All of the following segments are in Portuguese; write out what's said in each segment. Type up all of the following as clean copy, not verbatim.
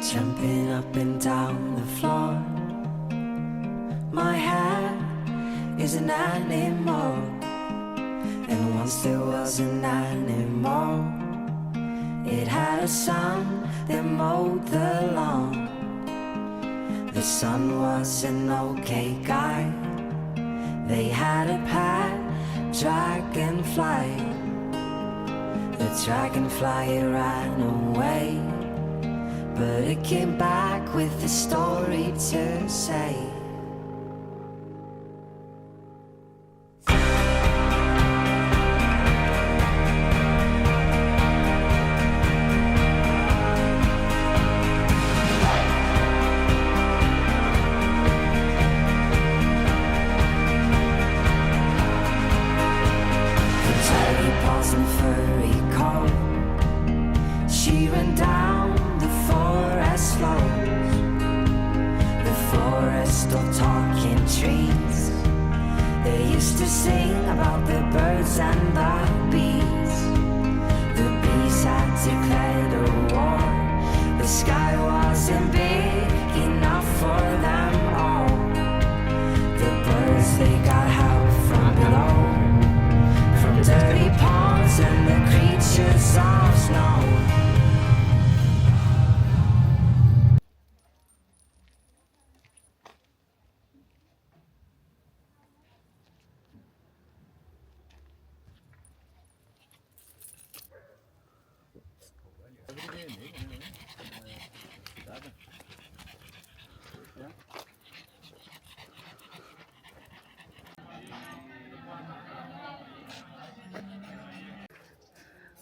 jumping up and down the floor. My hair is an animal, and once there was an animal. It had a son that mowed the lawn. The son was an okay guy. They had a pet dragonfly. The dragonfly ran away, but it came back with a story to say. And furry coat, she ran down the forest slopes, the forest of talking trees. They used to sing about the birds and the bees. The bees had declared a war. The sky wasn't big enough for them all. The birds, they got help from below, from dirty ponds and the creatures of snow.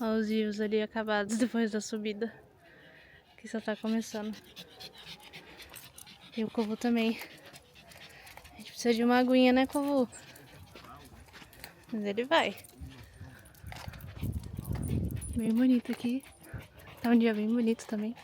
Olha os rios ali acabados depois da subida, que só tá começando. E o Covu também. A gente precisa de uma aguinha, né, Covu? Mas ele vai. Bem bonito aqui. Tá um dia bem bonito também.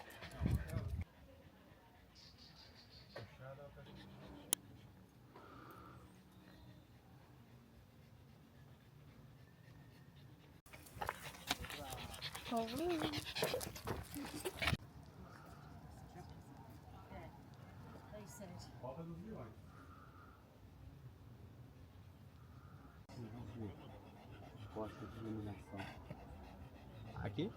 Posta de iluminação. Aqui?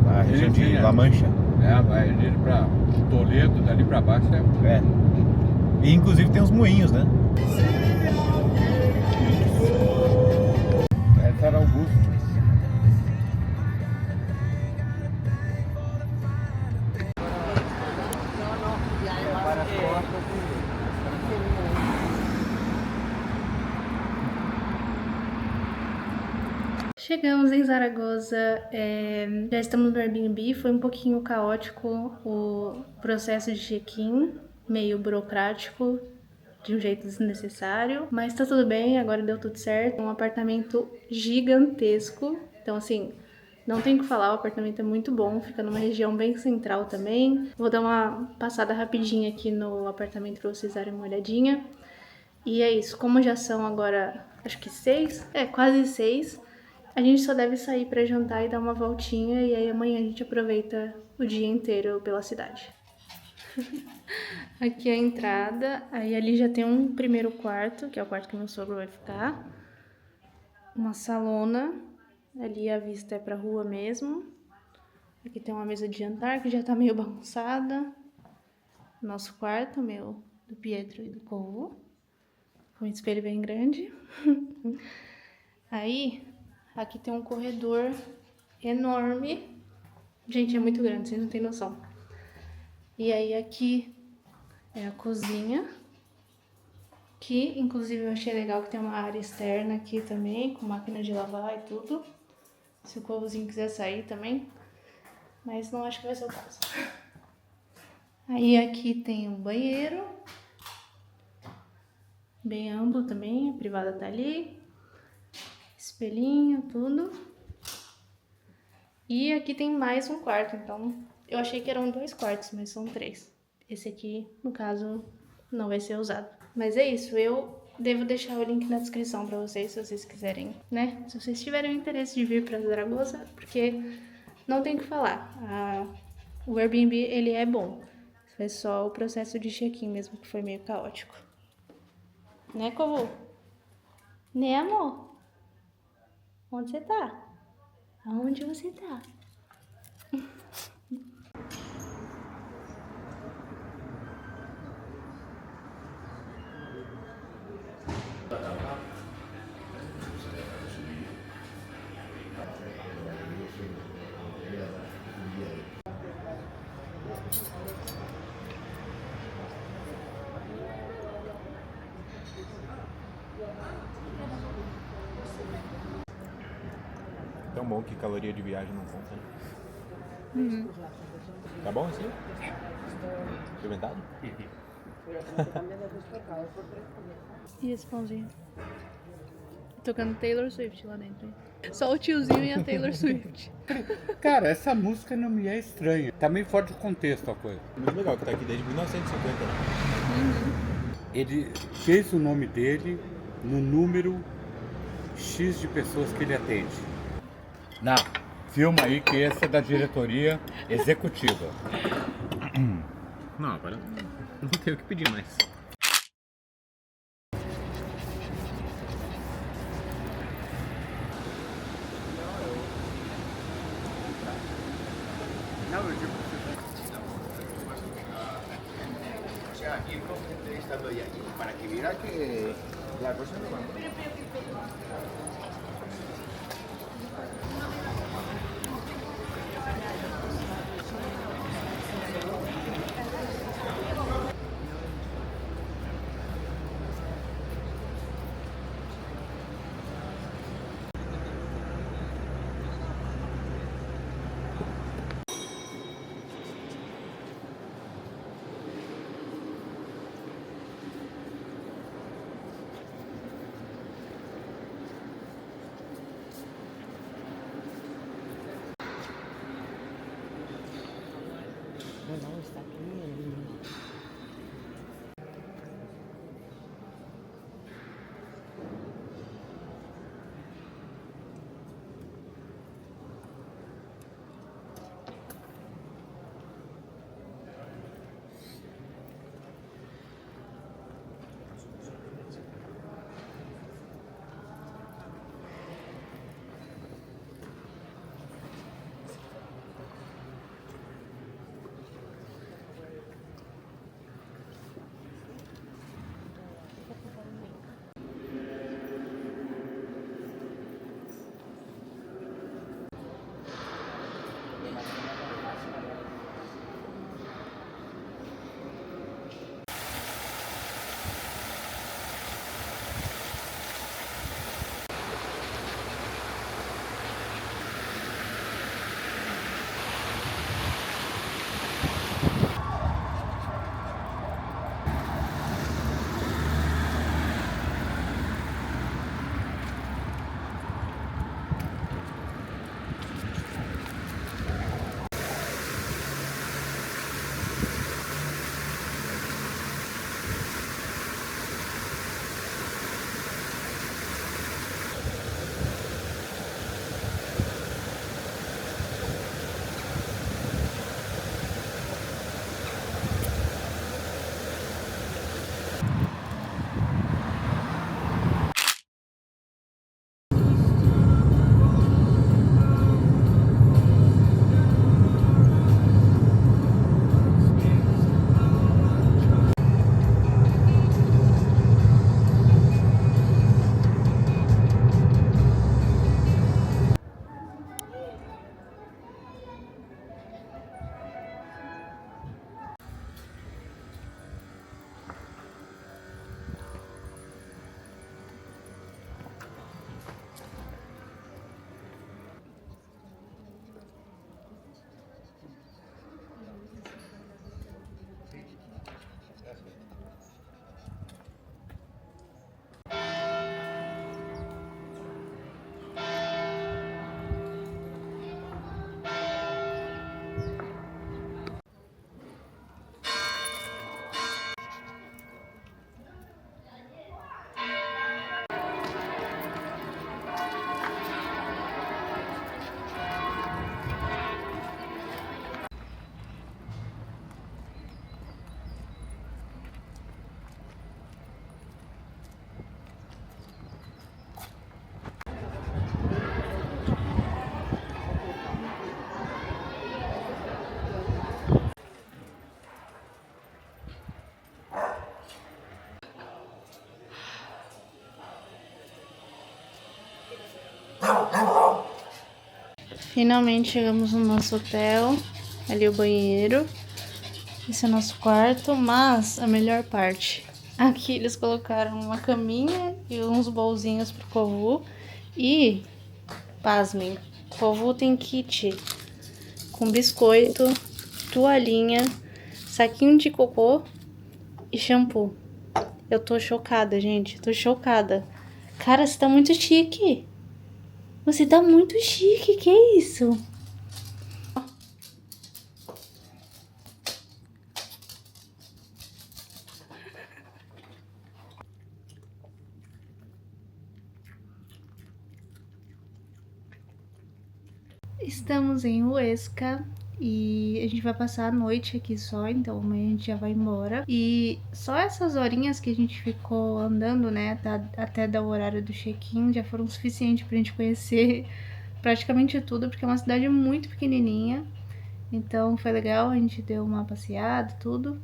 A região de La Mancha. Vai ali pra Toledo, dali pra baixo É. E inclusive tem uns moinhos, né? Essa era Augusto. Chegamos em Zaragoza, já estamos no Airbnb, foi um pouquinho caótico o processo de check-in, meio burocrático, de um jeito desnecessário, mas tá tudo bem, agora deu tudo certo. Um apartamento gigantesco, então assim, não tem o que falar, o apartamento é muito bom, fica numa região bem central também. Vou dar uma passada rapidinha aqui no apartamento pra vocês darem uma olhadinha. E é isso, como já são agora, acho que 6, quase 6, a gente só deve sair pra jantar e dar uma voltinha, e aí amanhã a gente aproveita o dia inteiro pela cidade. Aqui é a entrada, aí ali já tem um primeiro quarto, que é o quarto que meu sogro vai ficar. Uma salona, ali a vista é pra rua mesmo. Aqui tem uma mesa de jantar que já tá meio bagunçada. Nosso quarto, meu, do Pietro e do Covo. Com um espelho bem grande. Aí, aqui tem um corredor enorme. Gente, é muito grande, vocês não têm noção. E aí aqui é a cozinha, que inclusive eu achei legal que tem uma área externa aqui também, com máquina de lavar e tudo. Se o Covozinho quiser sair também, mas não acho que vai ser o caso. Aí aqui tem um banheiro. Bem amplo também, a privada tá ali. Espelhinho, tudo. E aqui tem mais um quarto, então eu achei que eram 2 quartos, mas são 3. Esse aqui, no caso, não vai ser usado. Mas é isso, eu devo deixar o link na descrição pra vocês, se vocês quiserem, né? Se vocês tiverem interesse de vir pra Zaragoza, porque não tem o que falar. O Airbnb, ele é bom. Foi só o processo de check-in mesmo que foi meio caótico. Né, Covo? Né, amor? Onde você tá? Aonde você tá? Tão bom que caloria de viagem não conta, né? Tá bom assim? Experimentado? E esse pãozinho? Tocando Taylor Swift lá dentro. Hein? Só o tiozinho e a Taylor Swift. Cara, essa música não me é estranha. Tá meio fora de contexto a coisa. Muito legal que tá aqui desde 1950, né? Ele fez o nome dele no número X de pessoas que ele atende. Não, filma aí que essa é da diretoria executiva. Não, agora não tenho o que pedir mais. O sea, ir con gente estando ahí allí, para que viera que la cosa no va. Finalmente chegamos no nosso hotel. Ali o banheiro. Esse é o nosso quarto, mas a melhor parte. Aqui eles colocaram uma caminha e uns bolzinhos pro Kovu. E, pasmem, Kovu tem kit com biscoito, toalhinha, saquinho de cocô e shampoo. Eu tô chocada, gente. Tô chocada. Cara, você tá muito chique. Você tá muito chique. Que é isso? Estamos em Huesca e a gente vai passar a noite aqui só, então amanhã a gente já vai embora. E só essas horinhas que a gente ficou andando, né, até dar o horário do check-in, já foram suficientes pra gente conhecer praticamente tudo, porque é uma cidade muito pequenininha. Então foi legal, a gente deu uma passeada e tudo.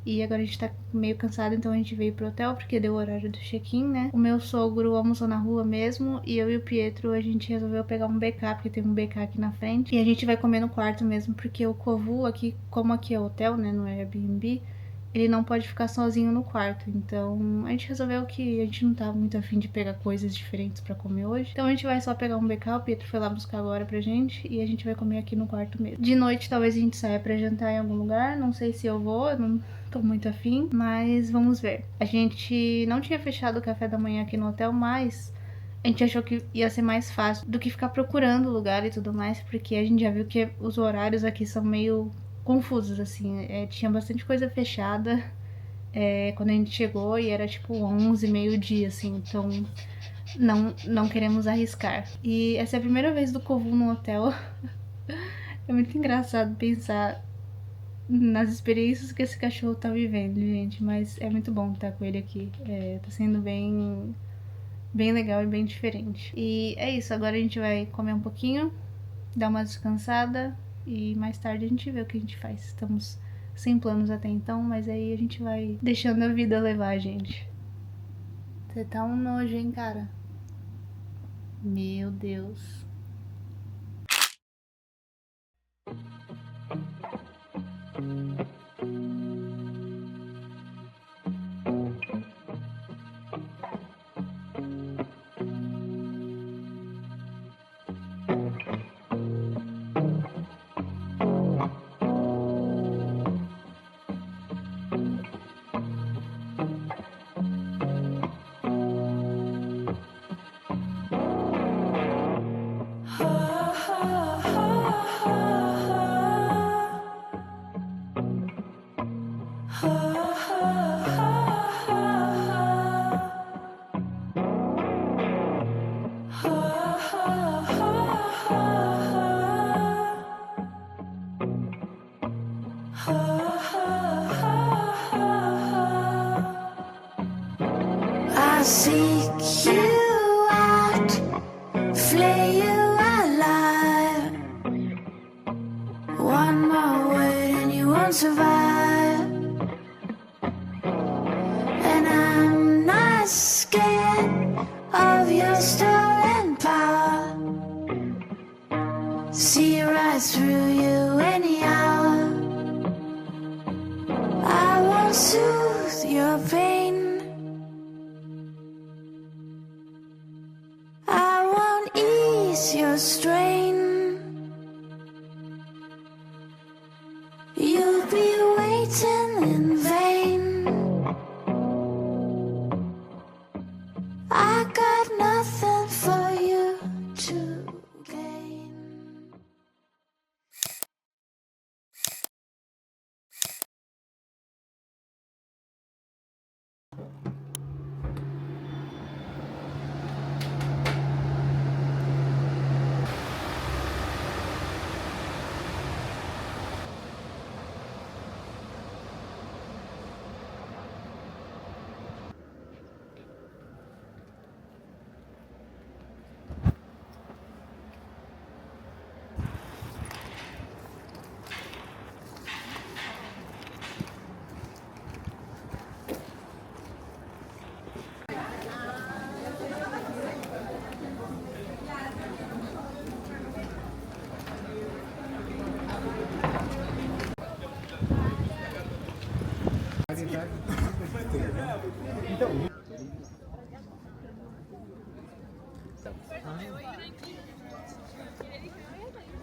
E agora a gente tá meio cansado, então a gente veio pro hotel, porque deu o horário do check-in, né? O meu sogro almoçou na rua mesmo, e eu e o Pietro, a gente resolveu pegar um BK, porque tem um BK aqui na frente. E a gente vai comer no quarto mesmo, porque o Kovu aqui, como aqui é hotel, né, no Airbnb, ele não pode ficar sozinho no quarto. Então a gente resolveu que a gente não tava muito afim de pegar coisas diferentes pra comer hoje. Então a gente vai só pegar um BK, o Pietro foi lá buscar agora pra gente, e a gente vai comer aqui no quarto mesmo. De noite talvez a gente saia pra jantar em algum lugar, não sei se eu vou, não tô muito afim, mas vamos ver. A gente não tinha fechado o café da manhã aqui no hotel, mas a gente achou que ia ser mais fácil do que ficar procurando lugar e tudo mais, porque a gente já viu que os horários aqui são meio confusos, assim. Tinha bastante coisa fechada quando a gente chegou e era tipo 11, meio-dia, assim. Então não queremos arriscar. E essa é a primeira vez do Kovu no hotel. É muito engraçado pensar nas experiências que esse cachorro tá vivendo, gente, mas é muito bom estar com ele aqui. Tá sendo bem legal e bem diferente. E é isso, agora a gente vai comer um pouquinho, dar uma descansada e mais tarde a gente vê o que a gente faz. Estamos sem planos até então, mas aí a gente vai deixando a vida levar a gente. Você tá um nojo, hein, cara? Meu Deus. I seek you out, flay you alive. One more word and you won't survive. And I'm not scared of your stolen power. See right through you any hour. I won't soothe your pain. Your strain, you'll be waiting in vain. I got nothing for you to gain.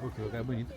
Pô, que lugar bonito.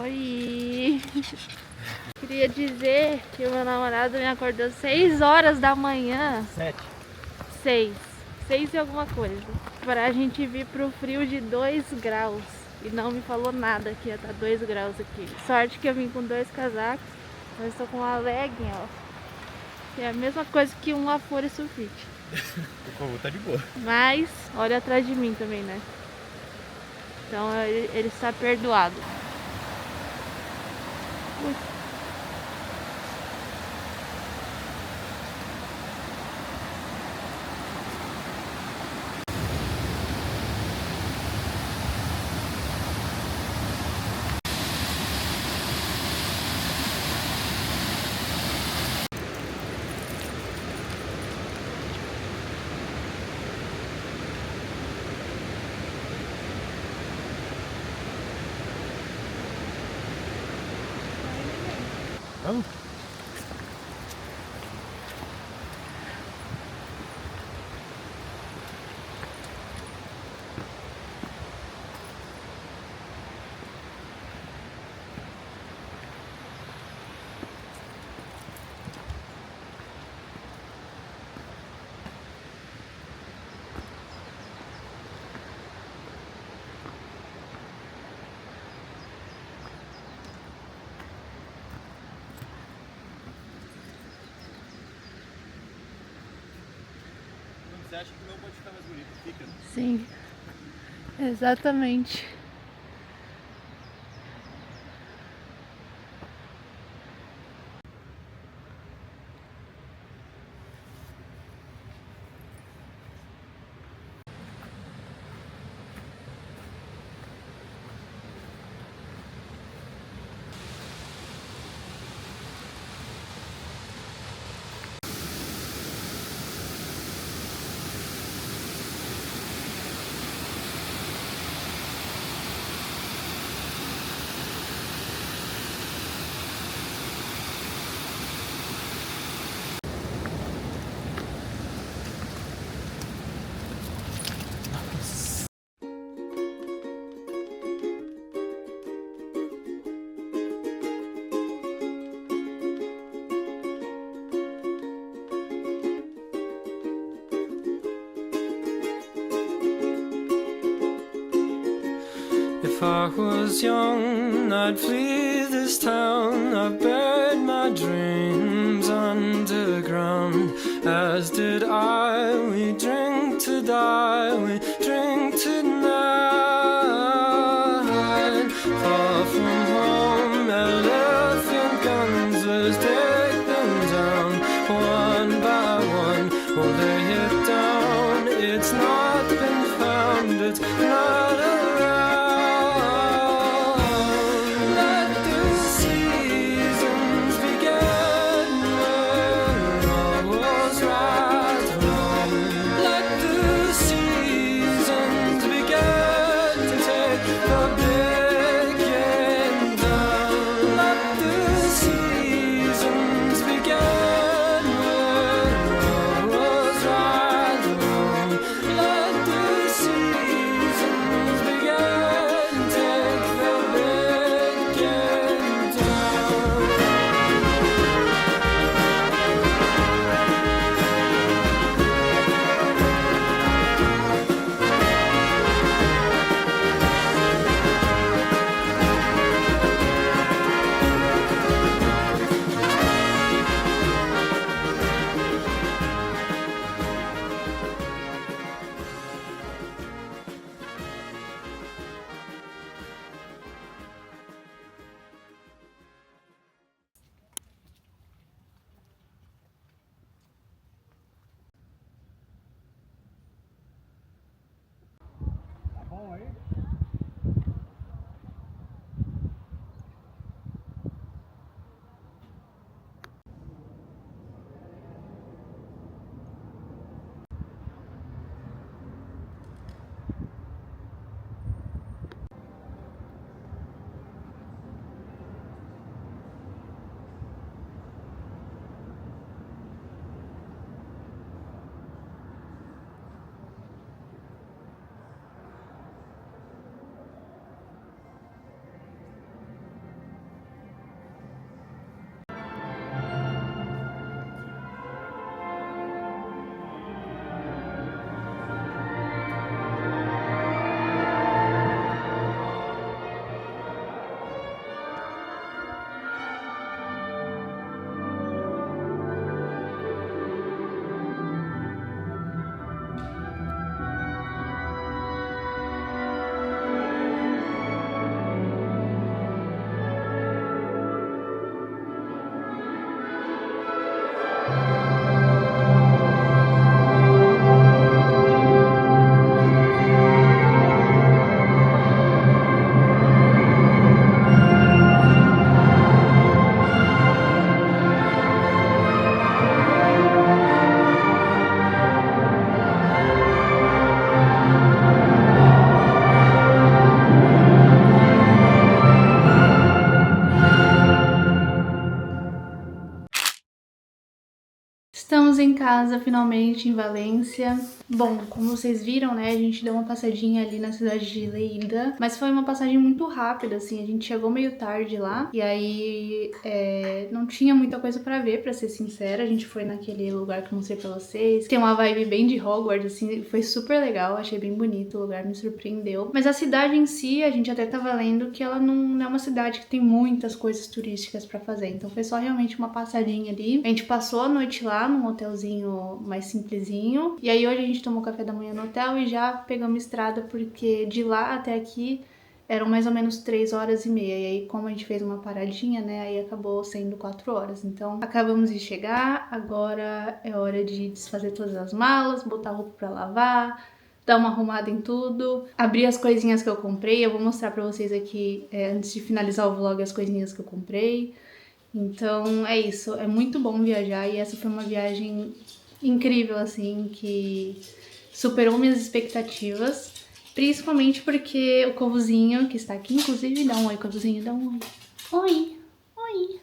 Oi! Queria dizer que o meu namorado me acordou 6 horas da manhã. 7. 6 e alguma coisa. Pra gente vir pro frio de 2 graus. E não me falou nada que ia estar 2 graus aqui. Sorte que eu vim com 2 casacos. Mas estou com uma legging, ó. Que é a mesma coisa que um Afore Sulfite. O povo tá de boa. Mas olha atrás de mim também, né? Então ele está perdoado. Ui. Vamos? Você acha que não pode ficar mais bonito? Fica. Sim, exatamente. If I was young, I'd flee this town. I've buried my dreams underground. As did I, we drink to die, we drink tonight. Far from home, elephant guns, let's take them down. One by one, we'll lay it down. It's not been found, it's not around. Estamos em casa finalmente em Valência. Bom, como vocês viram, né, a gente deu uma passadinha ali na cidade de Lleida, mas foi uma passagem muito rápida, assim, a gente chegou meio tarde lá, e aí não tinha muita coisa pra ver, pra ser sincera. A gente foi naquele lugar que eu mostrei pra vocês, tem uma vibe bem de Hogwarts, assim, foi super legal, achei bem bonito, o lugar me surpreendeu. Mas a cidade em si, a gente até tava lendo que ela não é uma cidade que tem muitas coisas turísticas pra fazer, então foi só realmente uma passadinha ali. A gente passou a noite lá, num hotelzinho mais simplesinho, e aí hoje a gente tomou café da manhã no hotel e já pegamos estrada, porque de lá até aqui eram mais ou menos 3 horas e meia, e aí como a gente fez uma paradinha, né, aí acabou sendo 4 horas, então acabamos de chegar, agora é hora de desfazer todas as malas, botar roupa pra lavar, dar uma arrumada em tudo, abrir as coisinhas que eu comprei. Eu vou mostrar pra vocês aqui, antes de finalizar o vlog, as coisinhas que eu comprei. Então é isso, é muito bom viajar, e essa foi uma viagem incrível, assim, que superou minhas expectativas, principalmente porque o Covozinho, que está aqui, inclusive, dá um oi, Covozinho, dá um oi, oi,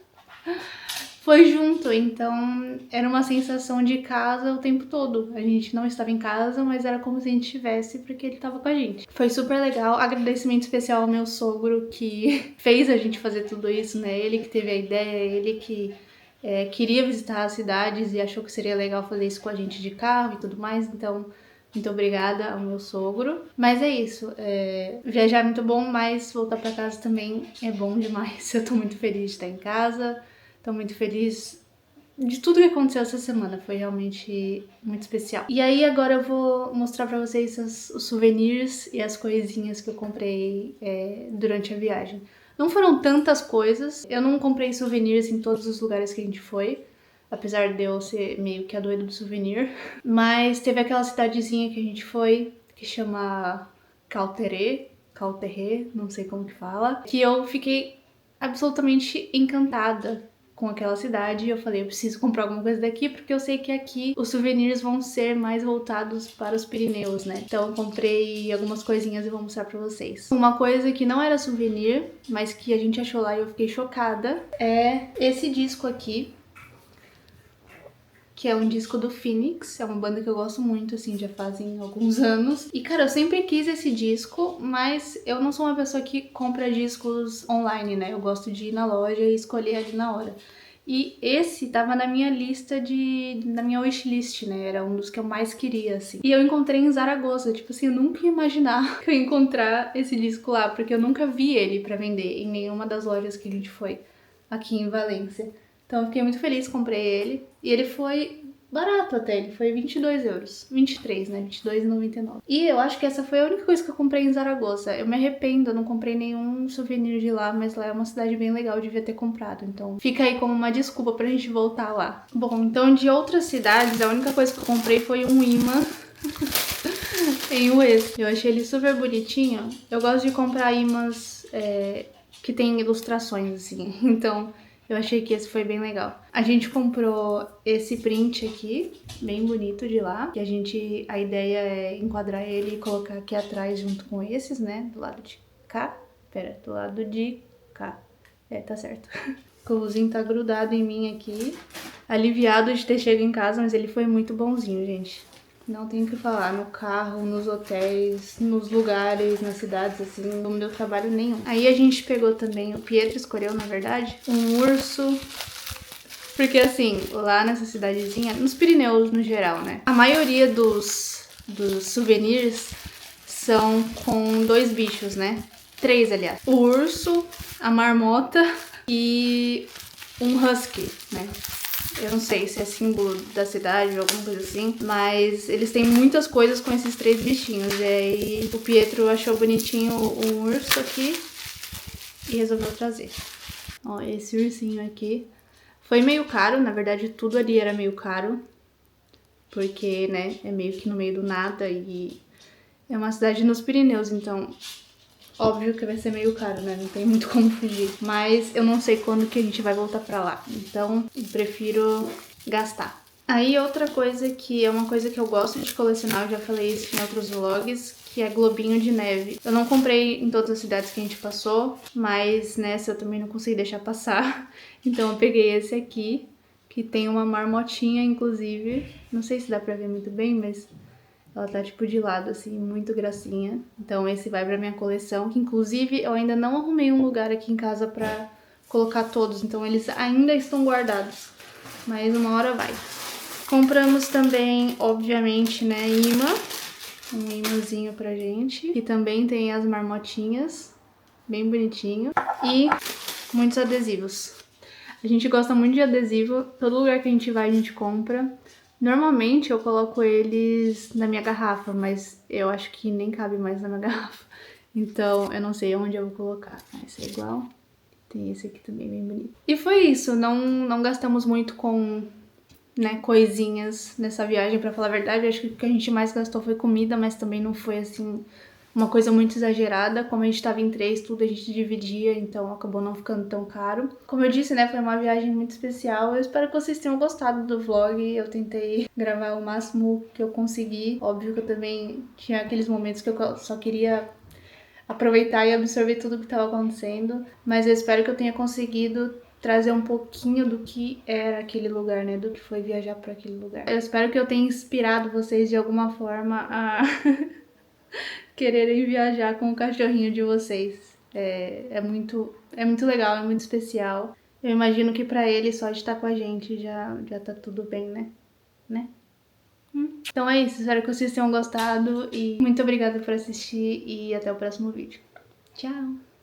foi junto, então era uma sensação de casa o tempo todo. A gente não estava em casa, mas era como se a gente estivesse, porque ele estava com a gente. Foi super legal. Agradecimento especial ao meu sogro, que fez a gente fazer tudo isso, né? Ele que teve a ideia, ele que queria visitar as cidades e achou que seria legal fazer isso com a gente de carro e tudo mais, então muito obrigada ao meu sogro. Mas é isso, viajar é muito bom, mas voltar pra casa também é bom demais. Eu tô muito feliz de estar em casa, tô muito feliz de tudo que aconteceu essa semana, foi realmente muito especial. E aí agora eu vou mostrar pra vocês os souvenirs e as coisinhas que eu comprei durante a viagem. Não foram tantas coisas, eu não comprei souvenirs em todos os lugares que a gente foi, apesar de eu ser meio que a doida do souvenir, mas teve aquela cidadezinha que a gente foi, que chama Cauterê, não sei como que fala, que eu fiquei absolutamente encantada com aquela cidade, e eu falei, eu preciso comprar alguma coisa daqui, porque eu sei que aqui os souvenirs vão ser mais voltados para os Pirineus, né? Então eu comprei algumas coisinhas e vou mostrar pra vocês. Uma coisa que não era souvenir, mas que a gente achou lá e eu fiquei chocada, é esse disco aqui, que é um disco do Phoenix, é uma banda que eu gosto muito, assim, já fazem alguns anos. E, cara, eu sempre quis esse disco, mas eu não sou uma pessoa que compra discos online, né? Eu gosto de ir na loja e escolher ali na hora. E esse tava na minha lista na minha wishlist, né? Era um dos que eu mais queria, assim. E eu encontrei em Zaragoza, tipo assim, eu nunca ia imaginar que eu ia encontrar esse disco lá, porque eu nunca vi ele pra vender em nenhuma das lojas que a gente foi aqui em Valência. Então eu fiquei muito feliz, comprei ele. E ele foi barato até, ele foi 22 euros. 23, né? 22,99. E eu acho que essa foi a única coisa que eu comprei em Zaragoza. Eu me arrependo, eu não comprei nenhum souvenir de lá, mas lá é uma cidade bem legal, eu devia ter comprado. Então fica aí como uma desculpa pra gente voltar lá. Bom, então de outras cidades, a única coisa que eu comprei foi um imã em Ues. Eu achei ele super bonitinho. Eu gosto de comprar imãs que tem ilustrações, assim. Então eu achei que esse foi bem legal. A gente comprou esse print aqui, bem bonito de lá. Que a ideia é enquadrar ele e colocar aqui atrás junto com esses, né? Do lado de cá. Pera, do lado de cá. Tá certo. O Covozinho tá grudado em mim aqui. Aliviado de ter chegado em casa, mas ele foi muito bonzinho, gente. Não tenho o que falar, no carro, nos hotéis, nos lugares, nas cidades, assim, não deu trabalho nenhum. Aí a gente pegou também, o Pietro escolheu, na verdade, um urso, porque assim, lá nessa cidadezinha, nos Pirineus no geral, né, a maioria dos souvenirs são com 2 bichos, né, 3 aliás, o urso, a marmota e um husky, né. Eu não sei se é símbolo da cidade ou alguma coisa assim, mas eles têm muitas coisas com esses 3 bichinhos. E aí o Pietro achou bonitinho um urso aqui e resolveu trazer. Ó, esse ursinho aqui. Foi meio caro, na verdade tudo ali era meio caro, porque, né, é meio que no meio do nada e é uma cidade nos Pirineus, então óbvio que vai ser meio caro, né? Não tem muito como fugir. Mas eu não sei quando que a gente vai voltar pra lá. Então, eu prefiro gastar. Aí, outra coisa que é uma coisa que eu gosto de colecionar, eu já falei isso em outros vlogs, que é globinho de neve. Eu não comprei em todas as cidades que a gente passou, mas nessa eu também não consegui deixar passar. Então, eu peguei esse aqui, que tem uma marmotinha, inclusive. Não sei se dá pra ver muito bem, mas ela tá tipo de lado, assim, muito gracinha. Então esse vai pra minha coleção, que inclusive eu ainda não arrumei um lugar aqui em casa pra colocar todos, então eles ainda estão guardados. Mas uma hora vai. Compramos também, obviamente, né, imã. Um imãzinho pra gente. E também tem as marmotinhas, bem bonitinho. E muitos adesivos. A gente gosta muito de adesivo, todo lugar que a gente vai a gente compra. Normalmente eu coloco eles na minha garrafa, mas eu acho que nem cabe mais na minha garrafa. Então eu não sei onde eu vou colocar. Esse é igual. Tem esse aqui também bem bonito. E foi isso, não gastamos muito com, né, coisinhas nessa viagem, pra falar a verdade. Acho que o que a gente mais gastou foi comida, mas também não foi assim uma coisa muito exagerada. Como a gente tava em 3, tudo a gente dividia, então acabou não ficando tão caro. Como eu disse, né, foi uma viagem muito especial. Eu espero que vocês tenham gostado do vlog. Eu tentei gravar o máximo que eu consegui. Óbvio que eu também tinha aqueles momentos que eu só queria aproveitar e absorver tudo que estava acontecendo. Mas eu espero que eu tenha conseguido trazer um pouquinho do que era aquele lugar, né? Do que foi viajar para aquele lugar. Eu espero que eu tenha inspirado vocês de alguma forma a quererem viajar com o cachorrinho de vocês. É muito legal, é muito especial. Eu imagino que pra ele só de estar com a gente já tá tudo bem, né? Então é isso, espero que vocês tenham gostado e muito obrigada por assistir e até o próximo vídeo. Tchau!